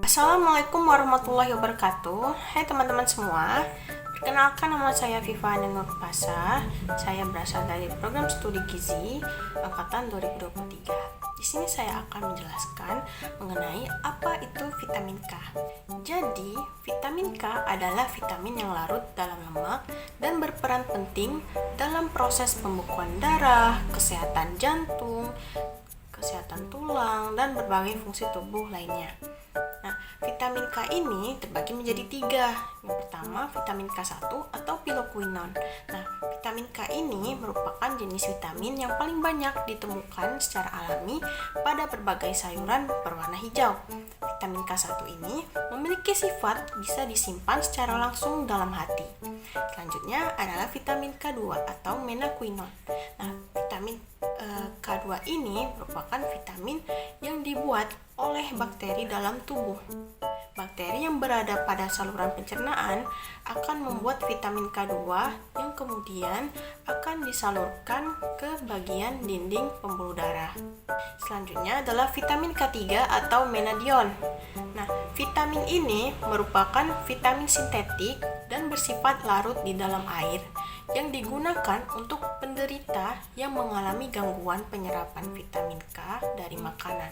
Assalamualaikum warahmatullahi wabarakatuh. Hai teman-teman semua. Perkenalkan, nama saya Viva Nur Pasa. Saya berasal dari program studi Gizi angkatan 2023. Di sini saya akan menjelaskan mengenai apa itu vitamin K. Jadi, vitamin K adalah vitamin yang larut dalam lemak dan berperan penting dalam proses pembekuan darah, kesehatan jantung, kesehatan tulang, dan berbagai fungsi tubuh lainnya. Nah, vitamin K ini terbagi menjadi 3. Yang pertama, vitamin K1 atau piloquinone. Nah, vitamin K ini merupakan jenis vitamin yang paling banyak ditemukan secara alami pada berbagai sayuran berwarna hijau. Vitamin K1 ini memiliki sifat bisa disimpan secara langsung dalam hati. Selanjutnya adalah vitamin K2 atau menaquinone. Nah, vitamin K2 ini merupakan vitamin yang dibuat oleh bakteri dalam tubuh. Bakteri yang berada pada saluran pencernaan akan membuat vitamin K2 yang kemudian akan disalurkan ke bagian dinding pembuluh darah. Selanjutnya adalah vitamin K3 atau menadion. Nah, vitamin ini merupakan vitamin sintetik dan bersifat larut di dalam air yang digunakan untuk penderita yang mengalami gangguan penyerapan vitamin K dari makanan.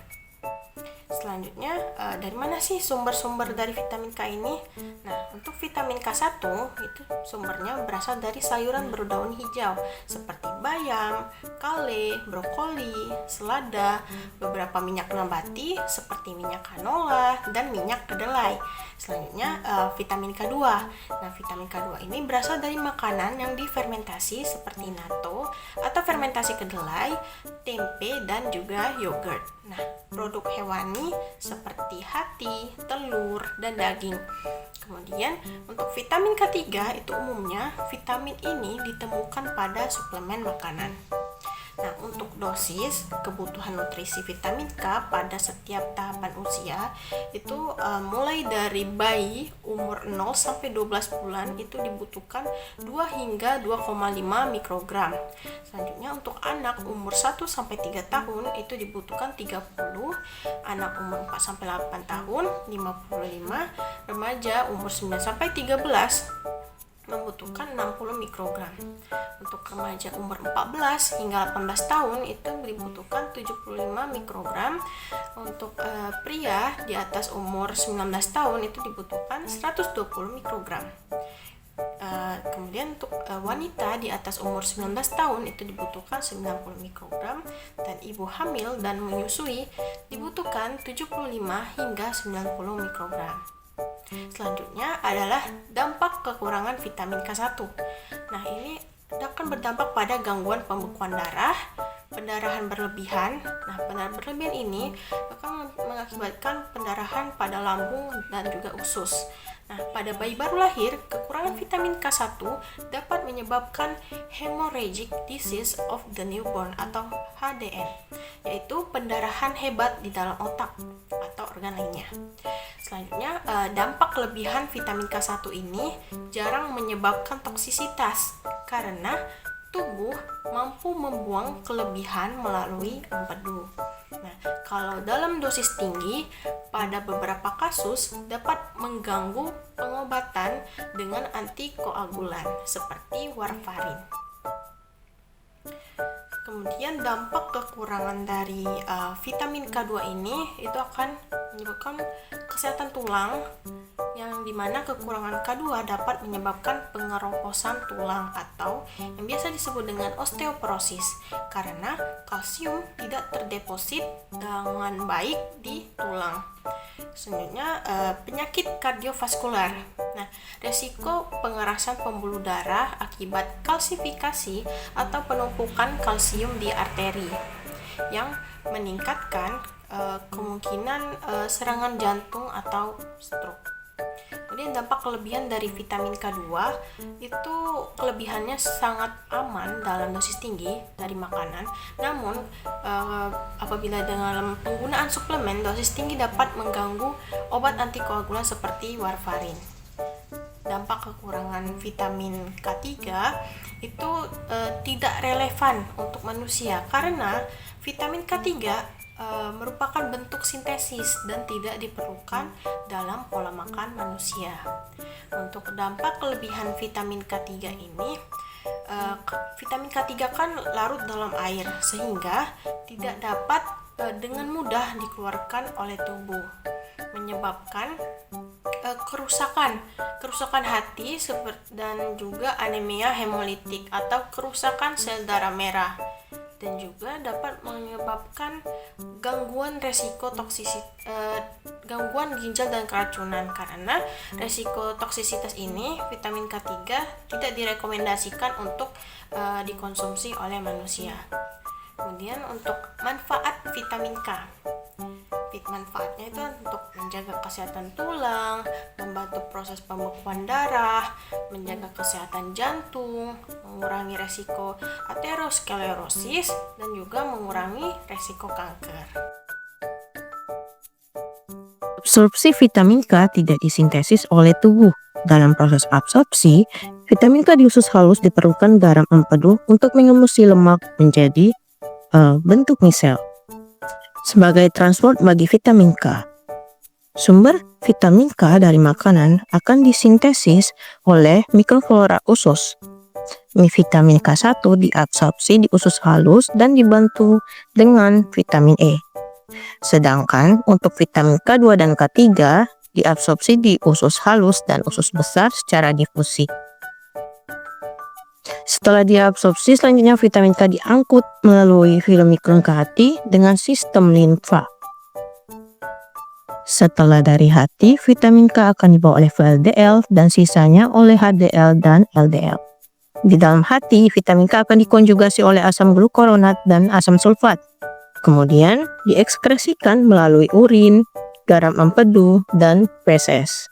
Selanjutnya, dari mana sih sumber-sumber dari vitamin K ini? Nah, untuk vitamin K1 itu sumbernya berasal dari sayuran berdaun hijau seperti bayam, kale, brokoli, selada, beberapa minyak nabati seperti minyak canola dan minyak kedelai. Selanjutnya, vitamin K2. Nah, vitamin K2 ini berasal dari makanan yang difermentasi seperti natto atau fermentasi kedelai, tempe, dan juga yogurt. Nah, produk hewani seperti hati, telur, dan daging. Kemudian, untuk vitamin K3 itu umumnya vitamin ini ditemukan pada suplemen makanan. Nah, untuk dosis kebutuhan nutrisi vitamin K pada setiap tahapan usia itu mulai dari bayi umur 0 sampai 12 bulan itu dibutuhkan 2 hingga 2,5 mikrogram. Selanjutnya untuk anak umur 1 sampai 3 tahun itu dibutuhkan 30, anak umur 4 sampai 8 tahun 55, remaja umur 9 sampai 13 membutuhkan 60 mikrogram. Untuk remaja umur 14 hingga 18 tahun itu dibutuhkan 75 mikrogram. Untuk pria di atas umur 19 tahun itu dibutuhkan 120 mikrogram. Kemudian untuk wanita di atas umur 19 tahun itu dibutuhkan 90 mikrogram, dan ibu hamil dan menyusui dibutuhkan 75 hingga 90 mikrogram. Selanjutnya adalah dampak kekurangan vitamin K1. Nah, ini akan berdampak pada gangguan pembekuan darah, pendarahan berlebihan. Nah, pendarahan berlebihan ini akan mengakibatkan pendarahan pada lambung dan juga usus. Nah, pada bayi baru lahir, kekurangan vitamin K1 dapat menyebabkan hemorrhagic disease of the newborn atau HDN, yaitu pendarahan hebat di dalam otak atau organ lainnya. Selanjutnya, dampak kelebihan vitamin K1 ini jarang menyebabkan toksisitas karena tubuh mampu membuang kelebihan melalui empedu. Nah, kalau dalam dosis tinggi, pada beberapa kasus dapat mengganggu pengobatan dengan antikoagulan seperti warfarin. Kemudian dampak kekurangan dari vitamin K2 ini itu akan menyebabkan kesehatan tulang, yang dimana kekurangan K2 dapat menyebabkan pengeroposan tulang atau yang biasa disebut dengan osteoporosis karena kalsium tidak terdeposit dengan baik di tulang. Selanjutnya, penyakit kardiovaskular. Nah, resiko pengerasan pembuluh darah akibat kalsifikasi atau penumpukan kalsium di arteri yang meningkatkan kemungkinan serangan jantung atau stroke. Kemudian dampak kelebihan dari vitamin K2 itu kelebihannya sangat aman dalam dosis tinggi dari makanan. Namun apabila dengan penggunaan suplemen, dosis tinggi dapat mengganggu obat antikoagulan seperti warfarin. Dampak kekurangan vitamin K3 itu tidak relevan untuk manusia karena vitamin K3 merupakan bentuk sintesis dan tidak diperlukan dalam pola makan manusia. Untuk dampak kelebihan vitamin K3 ini, vitamin K3 kan larut dalam air sehingga tidak dapat dengan mudah dikeluarkan oleh tubuh, menyebabkan kerusakan hati dan juga anemia hemolitik atau kerusakan sel darah merah, dan juga dapat menyebabkan gangguan ginjal dan keracunan. Karena resiko toksisitas ini, vitamin K3 tidak direkomendasikan untuk dikonsumsi oleh manusia. Kemudian untuk manfaat vitamin K, manfaatnya itu untuk menjaga kesehatan tulang, membantu proses pembekuan darah, menjaga kesehatan jantung, mengurangi resiko aterosklerosis, dan juga mengurangi resiko kanker. Absorpsi vitamin K tidak disintesis oleh tubuh. Dalam proses absorpsi, vitamin K di usus halus diperlukan garam empedu untuk mengemulsi lemak menjadi bentuk misel sebagai transport bagi vitamin K. Sumber vitamin K dari makanan akan disintesis oleh mikroflora usus. Vitamin K1 diabsorpsi di usus halus dan dibantu dengan vitamin E. Sedangkan untuk vitamin K2 dan K3 diabsorpsi di usus halus dan usus besar secara difusi. Setelah diabsorpsi, selanjutnya vitamin K diangkut melalui film mikron ke hati dengan sistem limfa. Setelah dari hati, vitamin K akan dibawa oleh VLDL dan sisanya oleh HDL dan LDL. Di dalam hati, vitamin K akan dikonjugasi oleh asam glukuronat dan asam sulfat. Kemudian diekskresikan melalui urin, garam empedu, dan feses.